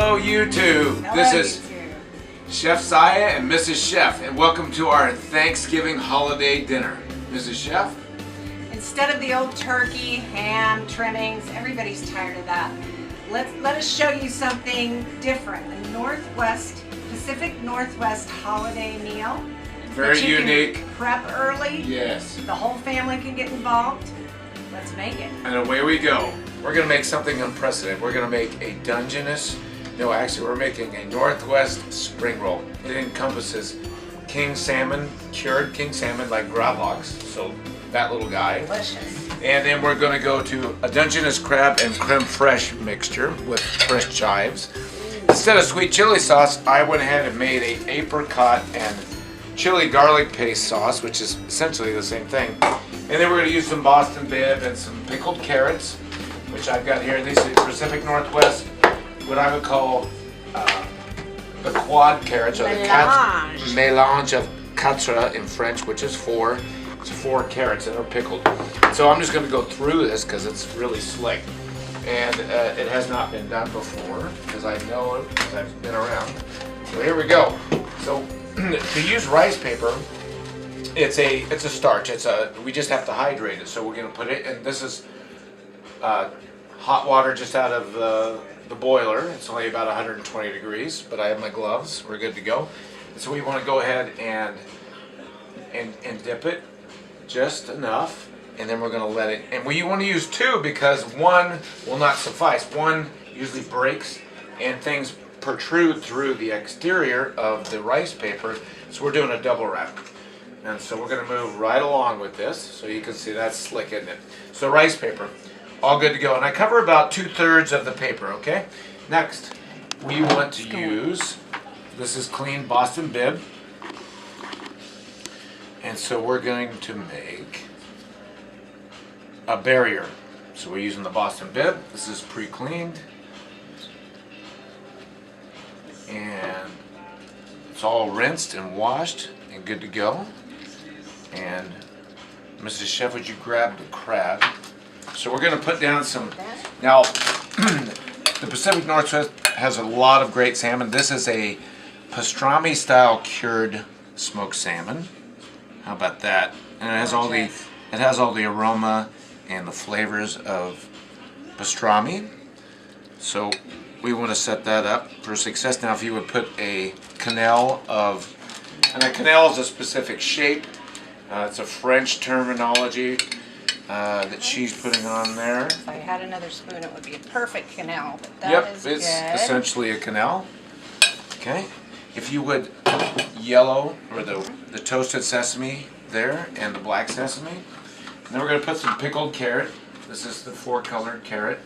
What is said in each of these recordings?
Hello YouTube. Hello, this is YouTube. Chef Saya and Mrs. Chef, and welcome to our Thanksgiving holiday dinner. Mrs. Chef? Instead of the old turkey, ham, trimmings, everybody's tired of that. Let us show you something different. A Pacific Northwest holiday meal. Very that you unique. Can prep early. Yes. The whole family can get involved. Let's make it. And away we go. We're going to make something unprecedented. We're going to make a Dungeness, no actually we're making a Northwest spring roll. It encompasses king salmon, cured king salmon like gravlax, so that little guy. Delicious. And then we're going to go to a Dungeness crab and creme fraiche mixture with fresh chives. Instead of sweet chili sauce, I went ahead and made a apricot and chili garlic paste sauce, which is essentially the same thing. And then we're going to use some Boston Bibb and some pickled carrots, which I've got here. These are Pacific Northwest, what I would call the quad carrots, or the mélange of quatre in French, which is four. It's 4 carrots that are pickled. So I'm just going to go through this because it's really slick. And it has not been done before, because I know it, because I've been around. So here we go. So to use rice paper, it's a starch. We just have to hydrate it. So we're going to put it, and this is hot water just out of the boiler. It's only about 120 degrees, but I have my gloves. We're good to go. And so we want to go ahead and dip it just enough, and then we're going to let it. And you want to use 2 because 1 will not suffice. 1 usually breaks, and things protrude through the exterior of the rice paper. So we're doing a double wrap. And so we're going to move right along with this, so you can see that's slick, isn't it? So rice paper, all good to go. And I cover about 2/3 of the paper, okay? Next, we want to use, this is clean Boston Bibb. And so we're going to make a barrier. So we're using the Boston Bibb. This is pre-cleaned. And it's all rinsed and washed and good to go. And Mrs. Chef, would you grab the crab? So we're going to put down some. Now, the Pacific Northwest has a lot of great salmon. This is a pastrami style cured smoked salmon. How about that? And it has all the aroma and the flavors of pastrami. So we want to set that up for success. Now, if you would put a quenelle and a quenelle is a specific shape. It's a French terminology that she's putting on there. If I had another spoon, it would be a perfect quenelle, but that is it's good. Essentially a quenelle. Okay. If you would yellow, or the toasted sesame there, and the black sesame. And then we're going to put some pickled carrot. This is the 4-colored carrot.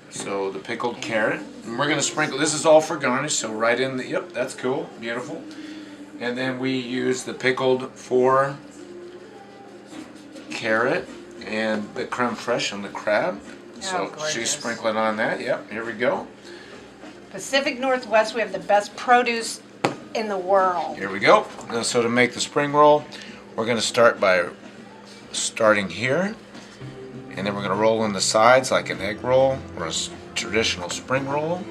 So the pickled carrot. And we're going to sprinkle, this is all for garnish, so right in the, yep, that's cool, beautiful. And then we use the pickled 4 carrot and the creme fraiche on the crab. So she's sprinkling on that, yep, here we go. Pacific Northwest, we have the best produce in the world. Here we go. So to make the spring roll, we're going to start by starting here, and then we're going to roll in the sides like an egg roll or a traditional spring roll,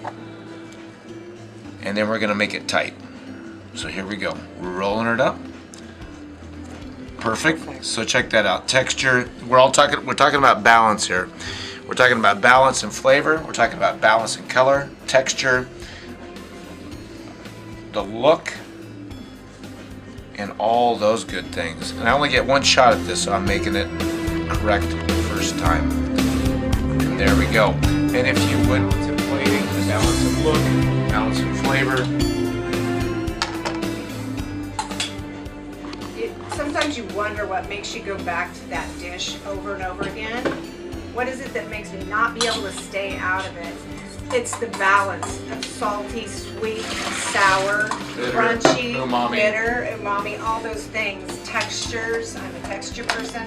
and then we're going to make it tight. So here we go. We're rolling it up. Perfect. So check that out. Texture. We're talking about balance here. We're talking about balance and flavor. We're talking about balance and color, texture, the look, and all those good things. And I only get 1 shot at this, so I'm making it correct the first time. And there we go. And if you would, to plating, the balance of look, balance of flavor. Sometimes you wonder what makes you go back to that dish over and over again. What is it that makes me not be able to stay out of it? It's the balance of salty, sweet, sour, bitter, crunchy, umami. bitter, umami, all those things. Textures, I'm a texture person.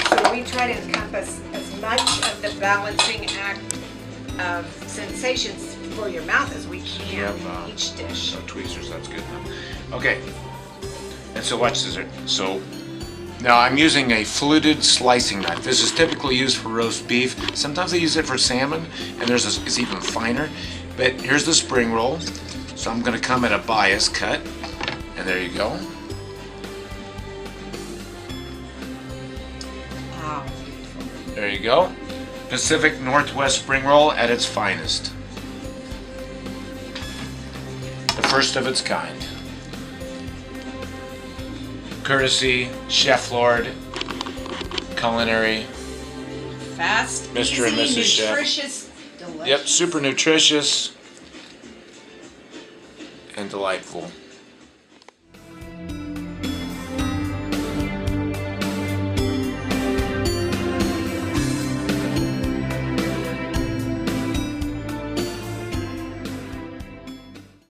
So we try to encompass as much of the balancing act of sensations for your mouth as we can in each dish. Tweezers, that's good. Okay. And so watch this. So Now I'm using a fluted slicing knife. This is typically used for roast beef. Sometimes they use it for salmon, and it's even finer. But here's the spring roll. So I'm going to come at a bias cut, and there you go. Wow. There you go. Pacific Northwest spring roll at its finest. The first of its kind. Courtesy Chef Lord Culinary. Fast, Mr. and easy, Mrs. Chef. nutritious, delicious. Yep, super nutritious and delightful.